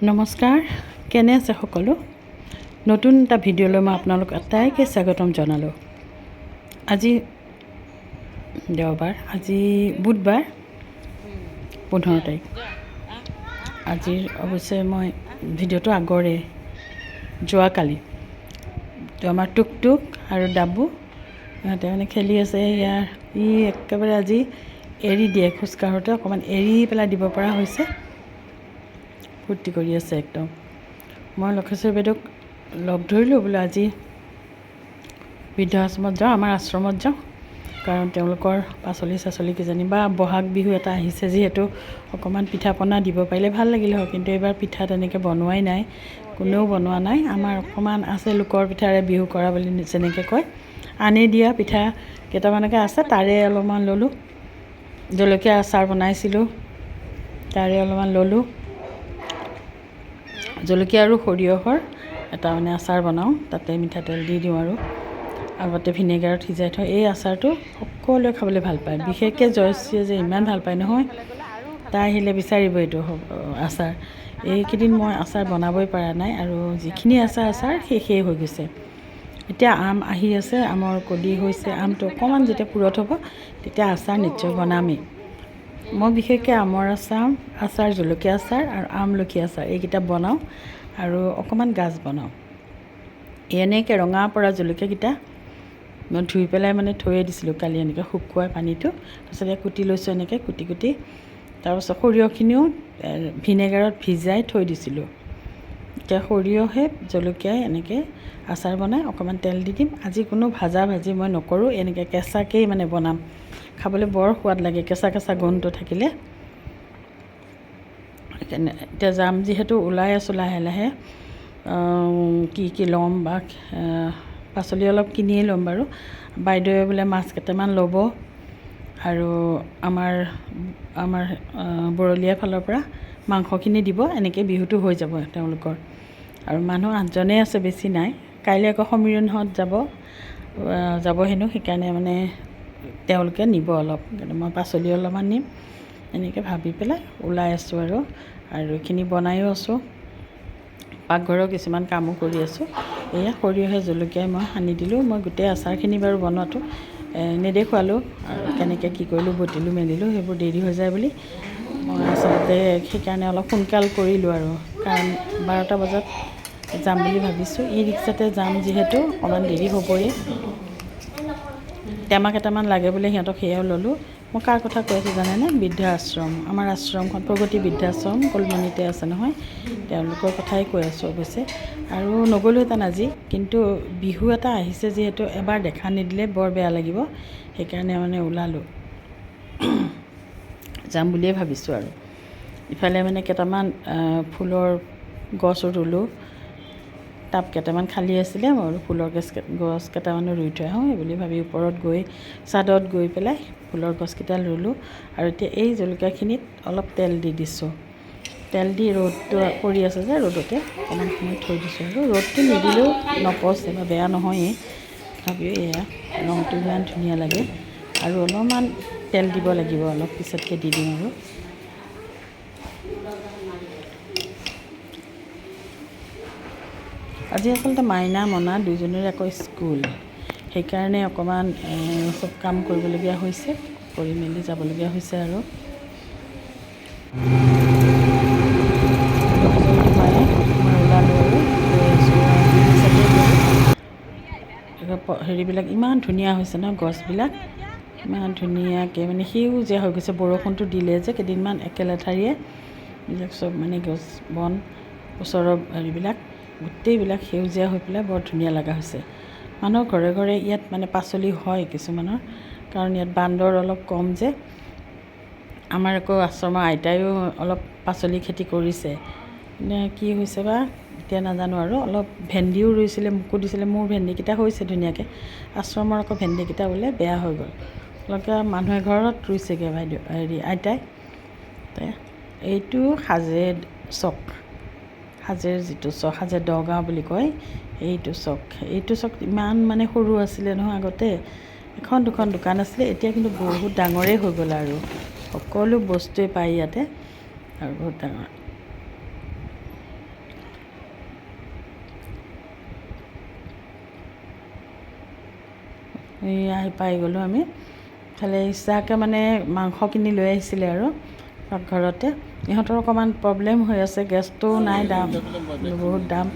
নমস্কাৰ, কেনে আছে সকলো? নতুন এটা ভিডিঅ'লৈ মই আপোনালোক আটাইকে স্বাগতম জনালোঁ। আজি দেওবাৰ, আজি বুধবাৰ 15 তাৰিখ। আজিৰ অৱশ্যে মই ভিডিঅ'টো আগৰে যোৱাকালি তো আমাৰ টুকটুক আৰু ডাবু সিহঁতে মানে খেলি আছে। ইয়াৰ একেবাৰে আজি এৰি দিয়ে, খোজকাঢ়োতে অকণমান এৰি পেলাই দিব পৰা হৈছে। ফূৰ্তি কৰি আছে একদম। মই লক্ষেশ্বৰ বাইদেউক লগ ধৰিলোঁ, বোলো আজি বৃদ্ধাশ্ৰমত যাওঁ, আমাৰ আশ্ৰমত যাওঁ, কাৰণ তেওঁলোকৰ পাচলি কিজানি বা বহাগ বিহু এটা আহিছে যিহেতু অকণমান পিঠা পনা দিব পাৰিলে ভাল লাগিলে হয়, কিন্তু এইবাৰ পিঠা তেনেকৈ বনোৱাই নাই, কোনেও বনোৱা নাই। আমাৰ অকণমান আছে লোকৰ পিঠাৰে বিহু কৰা বুলি যেনেকৈ কয়, আনি দিয়া পিঠা কেইটামানকৈ আছে, তাৰে অলপমান ল'লোঁ। জলকীয়া আচাৰ বনাইছিলোঁ, তাৰে অলপমান ল'লোঁ। জলকীয়া আৰু সৰিয়হৰ এটা মানে আচাৰ বনাওঁ, তাতে মিঠাতেল দি দিওঁ আৰু আগতে ভিনেগাৰত সিজাই থওঁ। এই আচাৰটো সকলোৱে খাবলৈ ভাল পায়, বিশেষকৈ জয়শ্ৰীয়ে যে ইমান ভাল পায় নহয়, তাই আহিলে বিচাৰিব এইটো আচাৰ। এইকেইদিন মই আচাৰ বনাবই পৰা নাই, আৰু যিখিনি আচাৰ শেষেই হৈ গৈছে। এতিয়া আম আহি আছে, আমৰ কলি হৈছে, আমটো অকণমান যেতিয়া পুৰঠ হ'ব তেতিয়া আচাৰ নিশ্চয় বনামেই। মই বিশেষকৈ আমৰ আচাৰ, জলকীয়া আচাৰ আৰু আমলখি আচাৰ এইকেইটা বনাওঁ, আৰু অকণমান গাজ বনাওঁ। এনেকৈ ৰঙা পৰা জলকীয়াকেইটা মই ধুই পেলাই মানে থৈয়ে দিছিলোঁ কালি, এনেকৈ শুকুৱাই পানীটো, তাৰপিছত কুটি লৈছোঁ এনেকৈ কুটি। তাৰপাছত সৰিয়হখিনিও ভিনেগাৰত ভিজাই থৈ দিছিলোঁ। এতিয়া সৰিয়হে জলকীয়াই এনেকৈ আচাৰ বনাই অকণমান তেল দি দিম। আজি কোনো ভাজি মই নকৰোঁ, এনেকৈ কেঁচাকেই মানে বনাম, খাবলৈ বৰ সোৱাদ লাগে কেঁচা গোন্ধটো থাকিলে। এতিয়া যাম যিহেতু ওলাই আছোঁ লাহে লাহে, কি ল'ম বা পাচলি অলপ কিনিয়ে ল'ম বাৰু। বাইদেৱে বোলে মাছ কেইটামান ল'ব, আৰু আমাৰ বৰলীয়াৰ ফালৰ পৰা মাংসখিনি দিব, এনেকৈ বিহুটো হৈ যাব তেওঁলোকৰ। আৰু মানুহ 8জনেই আছে, বেছি নাই। কাইলৈ আকৌ সমীৰণহঁত যাব হেনো, সেইকাৰণে মানে তেওঁলোকে নিব অলপ, মই পাচলি অলপমান নিম, এনেকৈ ভাবি পেলাই ওলাই আছোঁ আৰু এইখিনি বনায়ো আছোঁ, পাকঘৰৰ কিছুমান কামো কৰি আছোঁ। এয়া সৰিয়হে জলকীয়াই মই সানি দিলোঁ। মই গোটেই আচাৰখিনি বাৰু বনোৱাটো নেদেখুৱালোঁ, আৰু কেনেকৈ কি কৰিলোঁ, বটিলোঁ মেলিলোঁ, সেইবোৰ দেৰি হৈ যায় বুলি মই আচলতে সেইকাৰণে অলপ সোনকাল কৰিলোঁ, আৰু কাৰণ 12টা বজাত যাম বুলি ভাবিছোঁ। ৰিক্সাতে যাম যিহেতু অকণমান দেৰি হ'বই। টেমা কেইটামান লাগে বোলে সিহঁতক, সেয়াও ল'লোঁ। মই কাৰ কথা কৈ আছোঁ জানেনে? বৃদ্ধাশ্ৰম, আমাৰ আশ্ৰমখন প্ৰগতি বৃদ্ধাশ্ৰম কলমনিতে আছে নহয়, তেওঁলোকৰ কথাই কৈ আছোঁ অৱশ্যে। আৰু নগ'লোহেঁতেন আজি, কিন্তু বিহু এটা আহিছে যিহেতু এবাৰ দেখা নিদিলে বৰ বেয়া লাগিব, সেইকাৰণে মানে ওলালোঁ, যাম বুলিয়ে ভাবিছোঁ। আৰু ইফালে মানে কেইটামান ফুলৰ গছো ৰুলোঁ, টাব কেইটামান খালী আছিলে, মই ফুলৰ গছ কেইটামানো ৰুই থৈ আহোঁ বুলি ভাবি ওপৰত গৈ ছাদত গৈ পেলাই ফুলৰ গছকেইডাল ৰুলোঁ। আৰু এতিয়া এই জলকীয়াখিনিত অলপ তেল দি দিছোঁ, তেল দি ৰ'দটো পৰি আছে যে ৰ'দতে অকণমান সময় থৈ দিছোঁ। আৰু ৰ'দটো নিদিলেও নপচে বা বেয়া নহয়েই, তথাপিও এয়া ৰংটো ইমান ধুনীয়া লাগে। আৰু অলপমান তেল দিব লাগিব, অলপ পিছতকৈ দি দিম। আৰু আজি আচলতে মাইনা মনা দুয়োজনৰে আকৌ স্কুল, সেইকাৰণে অকণমান চব কাম কৰিবলগীয়া হৈছে, কৰি মেলি যাবলগীয়া হৈছে। আৰু হেৰিবিলাক ইমান ধুনীয়া হৈছে ন, গছবিলাক ইমান ধুনীয়াকৈ মানে সেউজীয়া হৈ গৈছে। বৰষুণটো দিলে যে কেইদিনমান একেলেঠাৰিয়ে, এইবিলাক চব মানে গছ বন ওচৰৰ হেৰিবিলাক গোটেইবিলাক সেউজীয়া হৈ পেলাই বৰ ধুনীয়া লগা হৈছে। মানুহৰ ঘৰে ঘৰে ইয়াত মানে পাচলি হয় কিছুমানৰ, কাৰণ ইয়াত বান্দৰ অলপ কম যে। আমাৰ আকৌ আশ্ৰমৰ আইতায়ো অলপ পাচলি খেতি কৰিছে, কি হৈছে বা এতিয়া নাজানো। আৰু অলপ ভেন্দিও ৰুইছিলে, মোকো দিছিলে, মোৰ ভেন্দিকেইটা হৈছে ধুনীয়াকৈ। আশ্ৰমৰ আকৌ ভেন্দিকেইটা বোলে বেয়া হৈ গ'ল। তেওঁলোকে মানুহে ঘৰত ৰুইছেগৈ আইতাই। এইটো সাজেৰ যিটো চক, সাজে দগাঁও বুলি কয়, এইটো চক ইমান মানে সৰু আছিলে নহয় আগতে, এখন দুখন দোকান আছিলে, এতিয়া কিন্তু বহুত ডাঙৰেই হৈ গ'ল। আৰু সকলো বস্তুৱেই পায় ইয়াতে, আৰু বহুত ডাঙৰ। আহি পাই গ'লোঁ আমি। খালি ইচ্ছাকৈ মানে মাংস কিনি লৈ আহিছিলে আৰু পাকঘৰতে। ইহঁতৰ অকণমান প্ৰব্লেম হৈ আছে, গেছটো নাই, দাম বহুত দাম,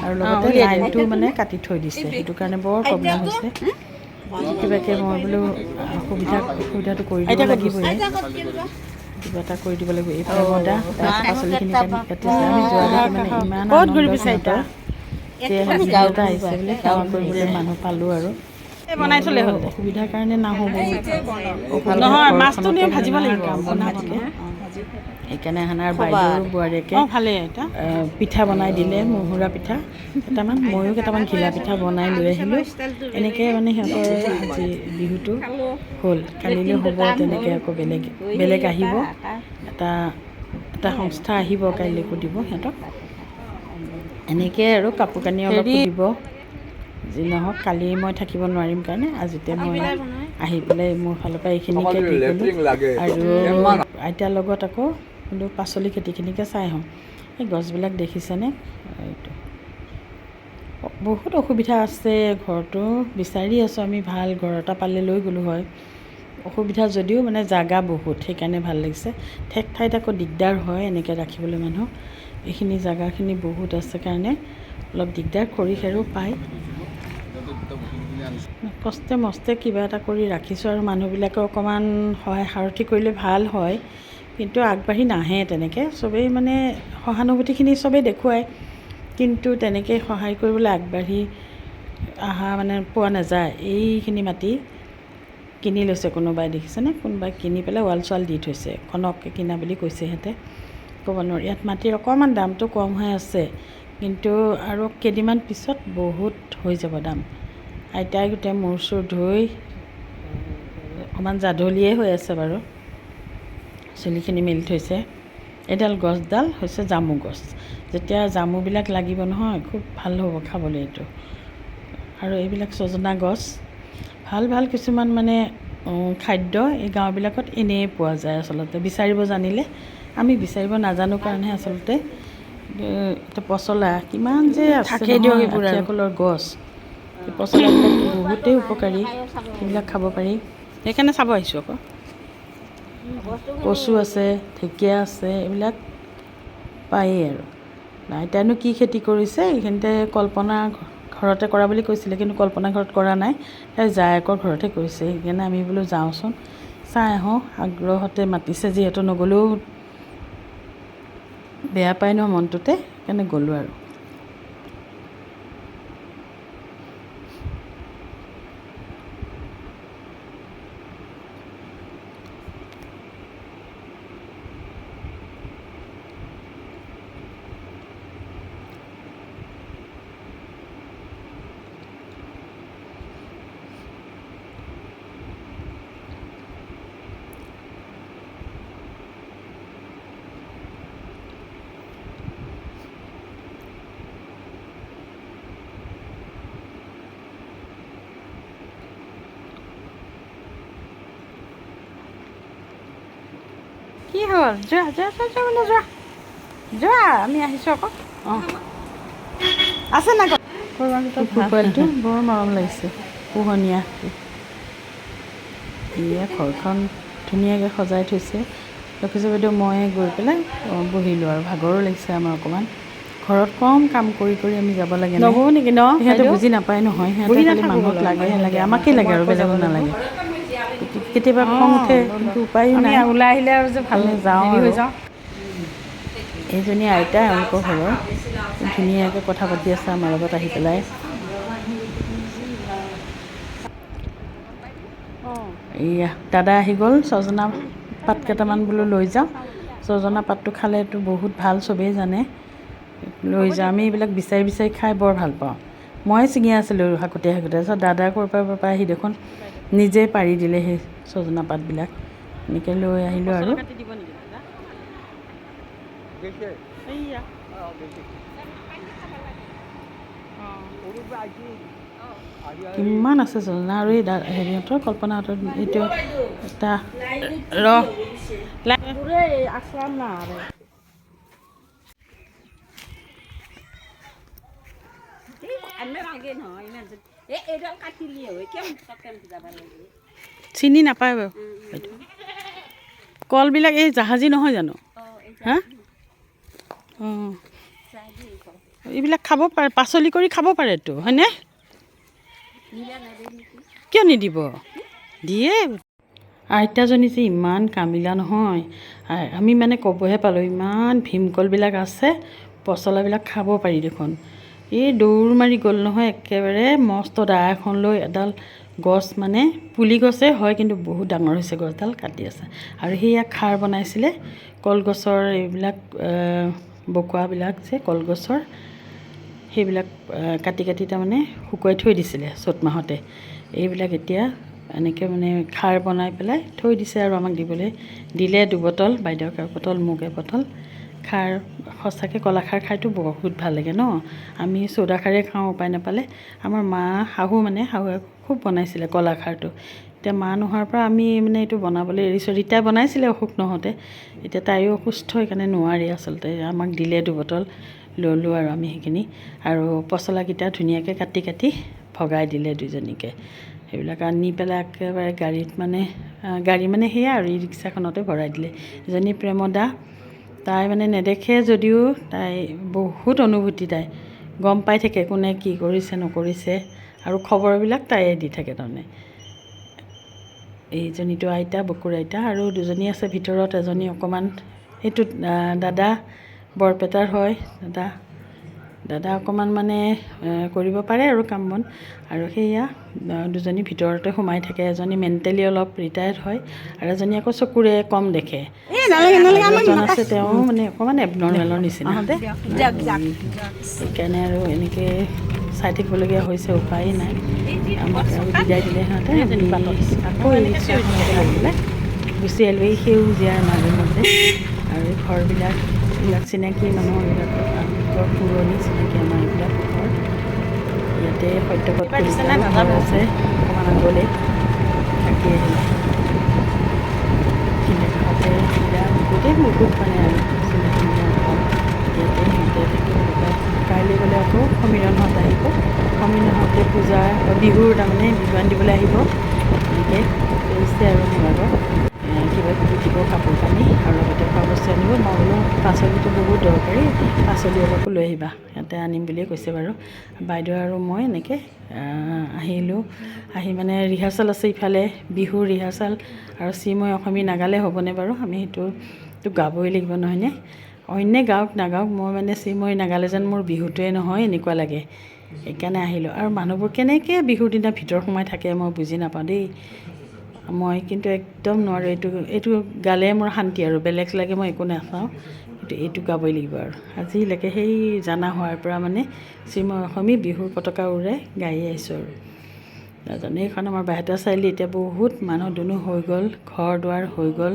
আৰু লগতে লাইনটো মানে কাটি থৈ দিছে, সেইটো কাৰণে বৰ প্ৰব্লেম হৈছে। কিবাকৈ মই বোলো অসুবিধাটো কৰি দিব লাগিবই, কিবা এটা কৰি দিব লাগিব। এইফালে মদা পাচলিখিনি কাটিছে, আমি যোৱা দেখি মানে ইমান সিহঁতৰ ভিডিঅ' এটা আহিছে বোলে, সেৱা কৰিবলৈ মানুহ পালোঁ আৰু বনাই থ'লে হ'ল। অসুবিধাৰ কাৰণে নাহোঁ, বহুত নহয়, মাছটো নিয়ে ভাজিব লাগিব সেইকাৰণে হানাৰ বাইদেউ বোৱাৰীয়েকে পিঠা বনাই দিলে, মুহুৰা পিঠা কেইটামান, ময়ো কেইটামান ঘিলা পিঠা বনাই লৈ আহিলোঁ। এনেকৈ মানে সিহঁতৰ আজি বিহুটো হ'ল, কালিলৈ হ'ব তেনেকৈ আকৌ বেলেগ আহিব, এটা সংস্থা আহিব কাইলৈকো দিব সিহঁতক। এনেকৈ আৰু কাপোৰ কানি অলপ দিব, যি নহওক কালি মই থাকিব নোৱাৰিম কাৰণে আজিতে মই আহি পেলাই মোৰ ফালৰ পৰা এইখিনিকে দি গ'লোঁ। আৰু আইতাৰ লগত আকৌ বোলো পাচলি খেতিখিনিকে চাই আহোঁ। এই গছবিলাক দেখিছেনে, এইটো বহুত অসুবিধা আছে, ঘৰটো বিচাৰি আছোঁ আমি, ভাল ঘৰ এটা পালে লৈ গ'লোঁ হয়। অসুবিধা যদিও মানে জাগা বহুত, সেইকাৰণে ভাল লাগিছে। ঠেক ঠাইত আকৌ দিগদাৰ হয় এনেকৈ ৰাখিবলৈ মানুহ, এইখিনি জাগাখিনি বহুত আছে কাৰণে অলপ দিগদাৰ, খৰি খেৰো পায়, কষ্টে মষ্টে কিবা এটা কৰি ৰাখিছোঁ। আৰু মানুহবিলাকে অকণমান সহায় সাৰথি কৰিলে ভাল হয়, কিন্তু আগবাঢ়ি নাহে তেনেকৈ, চবেই মানে সহানুভূতিখিনি চবেই দেখুৱায়, কিন্তু তেনেকৈ সহায় কৰিবলৈ আগবাঢ়ি অহা মানে পোৱা নাযায়। এইখিনি মাটি কিনি লৈছে কোনোবাই, দেখিছেনে, কোনোবাই কিনি পেলাই ৱাল চোৱাল দি থৈছে, খনককৈ কিনা বুলি কৈছে সিহঁতে, ক'ব নোৱাৰি। ইয়াত মাটিৰ অকণমান দামটো কম হৈ আছে, কিন্তু আৰু কেইদিনমান পিছত বহুত হৈ যাব দাম। আইতাই গোটেই মূৰ চুৰ ধুই অকণমান জাধলিয়ে হৈ আছে বাৰু, চুলিখিনি মেলি থৈছে। এইডাল গছডাল হৈছে জামু গছ, যেতিয়া জামুবিলাক লাগিব নহয় খুব ভাল হ'ব খাবলৈ এইটো। আৰু এইবিলাক ছজনা গছ, ভাল ভাল কিছুমান মানে খাদ্য এই গাঁওবিলাকত এনেই পোৱা যায় আচলতে, বিচাৰিব জানিলে। আমি বিচাৰিব নাজানো কাৰণেহে আচলতে। এতিয়া পচলা কিমান যে আছে নহয়, আঠিয়া কলৰ গছ, এই পচলাবিলাক বহুতেই উপকাৰী, সেইবিলাক খাব পাৰি, সেইকাৰণে চাব আহিছোঁ আকৌ। কচু আছে, ঢেকীয়া আছে, এইবিলাক পায়েই। আৰু আইতাইনো কি খেতি কৰিছে, এইখিনিতে কল্পনা ঘৰতে কৰা বুলি কৈছিলে, কিন্তু কল্পনা ঘৰত কৰা নাই, তাই জায়েকৰ ঘৰতহে কৰিছে। সেইকাৰণে আমি বোলো যাওঁচোন, চাই আহোঁ, আগ্ৰহতে মাতিছে যিহেতু, নগ'লেও বেয়া পায় ন মনটোতে, সেইকাৰণে গ'লোঁ আৰু। কি হ'ল, যোৱা যোৱা যোৱা মানে যোৱা যোৱা, আমি আহিছোঁ আকৌ। অঁ আছে নাই পোৱালিটো, বৰ মৰম লাগিছে, পোহনীয়া। এয়া ঘৰখন ধুনীয়াকৈ সজাই থৈছে, লক্ষীজী বাইদেউ মই গৈ পেলাই বহিলোঁ আৰু, ভাগৰো লাগিছে আমাৰ অকণমান। ঘৰত কম কাম কৰি কৰি আমি যাব লাগে নবৌ নেকি ন, সিহঁতে বুজি নাপায় নহয়, সিহঁতে খালি মানুহক লাগেহে লাগে, আমাকেই লাগে আৰু বেলেগক নালাগে। কেতিয়াবা খং উঠে, কিন্তু উপায়ো নাই, ওলাই আহিলে আৰু যে ভাল যাওঁ আৰু। এইজনী আইতা, এওঁলোকৰ ঘৰৰ, ধুনীয়াকৈ কথা পাতি আছে আমাৰ লগত আহি পেলাই। এইয়া দাদা আহি গ'ল, ছজনা পাত কেইটামান বোলো লৈ যাওঁ, ছজনা পাতটো খালেতো বহুত ভাল, চবেই জানে, লৈ যাওঁ। আমি এইবিলাক বিচাৰি বিচাৰি খাই বৰ ভাল পাওঁ। মই ছিঙি আছিলোঁ শাকুতে তাৰপিছত দাদাৰ ক'ৰ পৰা আহি দেখোন নিজেই পাৰি দিলে সেই ছজনা পাতবিলাক, এনেকৈ লৈ আহিলোঁ আৰু। কিমান আছে ছজনা, আৰু এই হেৰিহঁতৰ কল্পনাহঁতৰ এইটো এটা চিনি নাপায় বাৰু কলবিলাক এই জাহাজী নহয় জানো হা অঁ এইবিলাক খাব পাৰে পাচলি কৰি খাব পাৰেতো হয়নে কিয় নিদিব দিয়ে আইতাজনী যে ইমান কামিলা নহয় আমি মানে ক'বহে পালোঁ ইমান ভীমকলবিলাক আছে পচলাবিলাক খাব পাৰি দেখোন এই দৌৰ মাৰি গ'ল নহয় একেবাৰে মস্ত দা এখন লৈ এডাল গছ মানে পুলি গছে হয় কিন্তু বহুত ডাঙৰ হৈছে গছডাল কাটি আছে আৰু সেয়া খাৰ বনাইছিলে কলগছৰ এইবিলাক বকুৱাবিলাক যে কলগছৰ সেইবিলাক কাটি কাটি তাৰমানে শুকুৱাই থৈ দিছিলে চ'ত মাহতে এইবিলাক এতিয়া এনেকৈ মানে খাৰ বনাই পেলাই থৈ দিছে আৰু আমাক দিবলৈ দিলে 2 বটল বাইদেউক এবটল মোক এবটল খাৰ সঁচাকৈ কলাখাৰ খাইতো বহুত ভাল লাগে ন আমি চ'দা খাৰে খাওঁ উপায় নাপালে আমাৰ মা শাহুৱে খুব বনাইছিলে কলাখাৰটো এতিয়া মা নোহোৱাৰ পৰা আমি মানে এইটো বনাবলৈ এৰিছোঁ ৰীতাই বনাইছিলে অসুখ নহওঁতে এতিয়া তাইও অসুস্থ সেইকাৰণে নোৱাৰি আচলতে আমাক দিলে 2 বটল ল'লোঁ আৰু আমি সেইখিনি আৰু পচলাকেইটা ধুনীয়াকৈ কাটি কাটি ভগাই দিলে দুজনীকে সেইবিলাক আনি পেলাই একেবাৰে গাড়ীত মানে গাড়ী মানে সেয়া আৰু ই ৰিক্সাখনতে ভৰাই দিলে এজনী প্ৰেমদা তাই মানে নেদেখে যদিও তাই বহুত অনুভূতি তাই গম পাই থাকে কোনে কি কৰিছে নকৰিছে আৰু খবৰবিলাক তাইয়ে দি থাকে তাৰমানে এইজনীটো আইতা বকুৰ আইতা আৰু দুজনী আছে ভিতৰত এজনী অকণমান এইটো দাদা বৰপেটাৰ হয় দাদা অকণমান মানে কৰিব পাৰে আৰু কাম বন আৰু সেয়া দুজনী ভিতৰতে সোমাই থাকে এজনী মেণ্টেলি অলপ ৰিটায়াৰ্ড হয় আৰু এজনী আকৌ চকুৰে কম দেখে এজন আছে তেওঁ মানে অকণমান এবনৰ্মেলৰ নিচিনা সেইকাৰণে আৰু এনেকৈ চাই থাকিবলগীয়া হৈছে উপায় নাই আমাক আৰু বিদায় দিলে সিহঁতে আকৌ ৰিক্সাখনতে লাগিলে গুচি আহিলোঁ এই সেউজীয়াৰ মাজে মাজে আৰু এই ঘৰবিলাক চিনাকি মানুহৰ এইবিলাকৰ বৰ পুৰণি চিনাকি আমাৰ এইবিলাক ঘৰ ইয়াতে সত্যপথ ঘৰ আছে অকণমান আগলৈ থাকি আহিলে কিনাতে গোটেই বহুত মানে আৰু চিনাকি ইয়াতে সিহঁতে থাকিব কাইলৈ গ'লে আকৌ সমীৰণহঁত আহিব সমীৰণহঁতে পূজা বিহুৰ তাৰমানে বিহুৱান দিবলৈ আহিব এনেকৈ কৰিছে আৰু মোৰ কিবা কিবি দিব কাপোৰ কানি আৰু লগতে খোৱা বস্তু আনিব মই বোলো পাচলিটো বহুত দৰকাৰী পাচলি অলপো লৈ আহিবা সিহঁতে আনিম বুলিয়ে কৈছে বাৰু বাইদেউ আৰু মই এনেকৈ আহিলোঁ আহি মানে ৰিহাৰ্চেল আছে ইফালে বিহুৰ ৰিহাৰ্চেল আৰু মই অসমীয়া নাগালে হ'বনে বাৰু আমি সেইটো গাবই লাগিব নহয়নে অন্যে গাওক নাগাওক মই মানে মই নাগালে যেন মোৰ বিহুটোৱে নহয় এনেকুৱা লাগে সেইকাৰণে আহিলোঁ আৰু মানুহবোৰ কেনেকৈ বিহুৰ দিনা ভিতৰ সোমাই থাকে মই বুজি নাপাওঁ দেই মই কিন্তু একদম নোৱাৰোঁ এইটো গালে মোৰ শান্তি আৰু বেলেগ লাগে মই একো নাচাওঁ কিন্তু এইটো গাবই লাগিব আৰু আজিলৈকে সেই জানা হোৱাৰ পৰা মানে মই অসমী বিহুৰ পতাকা উৰাই গাই আহিছোঁ আৰু নাজানো এইখন আমাৰ বাইহাটা চাৰিআলি এতিয়া বহুত মানুহ দুনুহ হৈ গ'ল ঘৰ দুৱাৰ হৈ গ'ল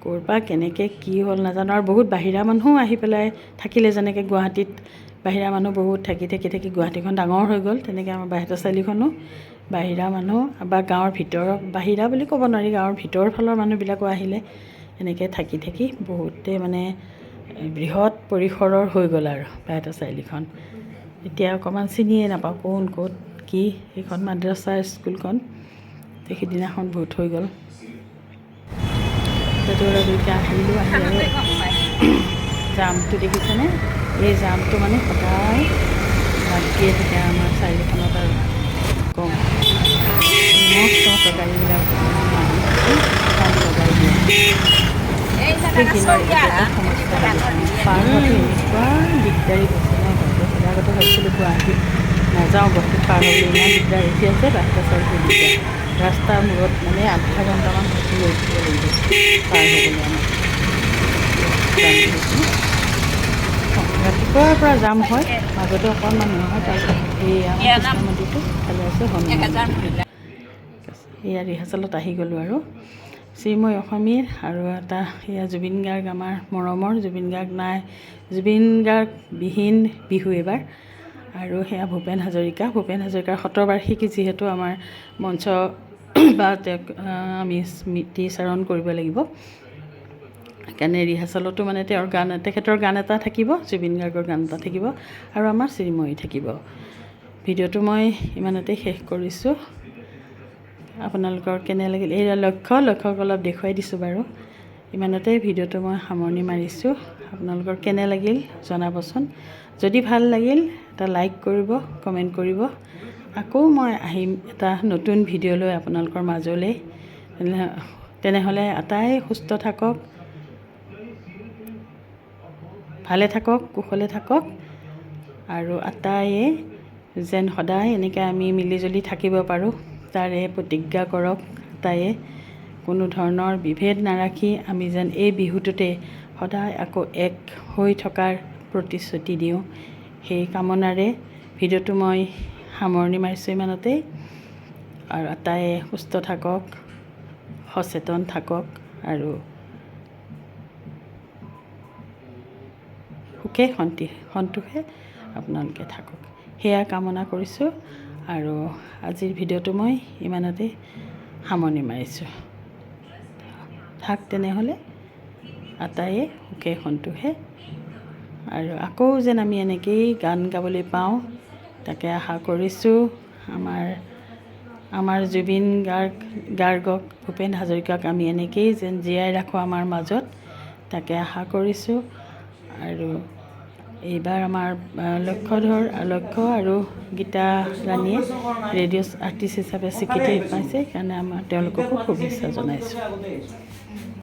ক'ৰ পৰা কেনেকৈ কি হ'ল নাজানো আৰু বহুত বাহিৰা মানুহো আহি পেলাই থাকিলে যেনেকৈ গুৱাহাটীত বাহিৰা মানুহ বহুত থাকি গুৱাহাটীখন ডাঙৰ হৈ গ'ল তেনেকৈ আমাৰ বাইহাটা চাৰিআলিখনো বাহিৰা মানুহ বা গাঁৱৰ ভিতৰৰ বাহিৰা বুলি ক'ব নোৱাৰি গাঁৱৰ ভিতৰৰ ফালৰ মানুহবিলাকো আহিলে এনেকৈ থাকি বহুতে মানে বৃহৎ পৰিসৰৰ হৈ গ'ল আৰু বাইহাটা চাৰিআলিখন এতিয়া অকণমান চিনিয়ে নাপাওঁ কোন ক'ত কি সেইখন মাদ্ৰাছা স্কুলখন সেইদিনাখন বহুত হৈ গ'ল আহিলোঁ আহি আৰু জামটো দেখিছেনে এই জামটো মানে সদায় লাগিয়ে থাকে আমাৰ চাৰিআলিখনত আৰু কম মস্ত গাড়ীবিলাক লগাই দিয়ে পাৰ হোৱাটো এনেকুৱা দিগদাৰী হৈছে ন আগতে ভাবিছিলোঁ গুৱাহাটীত নাযাওঁ গুৱাহাটীত পাৰ হ'বলৈ ইমান দিগদাৰ এতিয়া আছে ৰাস্তা চাইছোঁ দিগদাৰ ৰাস্তাৰ মূৰত মানে আধা ঘণ্টামান ৰখি ৰৈ থাকিব লাগিব পাৰ হ'বলৈ আমাৰ ৰাতিপুৱাৰ পৰা জাম হয় মাজতে অকণমান নহয় তাৰপিছত এই আমাৰ কৃষ্ণ মন্দিৰটো ভালে আছে এয়া ৰিহাৰ্চেলত আহি গ'লোঁ আৰু মই অসমীৰ আৰু এটা সেয়া জুবিন গাৰ্গ আমাৰ মৰমৰ জুবিন গাৰ্গ নাই জুবিন গাৰ্গ বিহীন বিহু এইবাৰ আৰু সেয়া ভূপেন হাজৰিকাৰ 70 বাৰ্ষিকী যিহেতু আমাৰ মঞ্চ বা তেওঁক আমি স্মৃতিচাৰণ কৰিব লাগিব সেইকাৰণে ৰিহাৰ্চেলতো মানে তেখেতৰ গান এটা থাকিব জুবিন গাৰ্গৰ গান এটা থাকিব আৰু আমাৰ শ্ৰীময়ী থাকিব ভিডিঅ'টো মই ইমানতে শেষ কৰিছোঁ। আপোনালোকৰ কেনে লাগিল এই লক্ষ্যক অলপ দেখুৱাই দিছোঁ বাৰু। ইমানতে ভিডিঅ'টো মই সামৰণি মাৰিছোঁ। আপোনালোকৰ কেনে লাগিল জনাবচোন। যদি ভাল লাগিল এটা লাইক কৰিব, কমেণ্ট কৰিব। আকৌ মই আহিম এটা নতুন ভিডিঅ' লৈ আপোনালোকৰ মাজলৈ। তেনেহ'লে আটাই সুস্থ থাকক, ভালে থাকক, কুশলে থাকক আৰু আটাইয়ে যেন সদায় এনেকৈ আমি মিলিজুলি থাকিব পাৰোঁ তাৰে প্ৰতিজ্ঞা কৰক। আটাইয়ে কোনো ধৰণৰ বিভেদ নাৰাখি আমি যেন এই বিহুটোতে সদায় আকৌ এক হৈ থকাৰ প্ৰতিশ্ৰুতি দিওঁ। সেই কামনাৰে ভিডিঅ'টো মই সামৰণি মাৰিছোঁ ইমানতেই। আৰু আটাইয়ে সুস্থ থাকক, সচেতন থাকক আৰু সুখে সন্তোষে আপোনালোকে থাকক, সেয়া কামনা কৰিছোঁ। আৰু আজিৰ ভিডিঅ'টো মই ইমানতে সামৰণি মাৰিছোঁ। থাক তেনেহ'লে আটাইয়ে সুখে সন্তোষে। আৰু আকৌ যেন আমি এনেকৈয়ে গান গাবলৈ পাওঁ তাকে আশা কৰিছোঁ। আমাৰ জুবিন গাৰ্গক, ভূপেন হাজৰিকাক আমি এনেকৈয়ে যেন জীয়াই ৰাখোঁ আমাৰ মাজত, তাকে আশা কৰিছোঁ। আৰু এইবাৰ আমাৰ লক্ষ্য আৰু গীতা ৰাণীয়ে ৰেডিঅ' আৰ্টিষ্ট হিচাপে স্বীকৃতি পাইছে, সেইকাৰণে তেওঁলোককো শুভেচ্ছা জনাইছোঁ।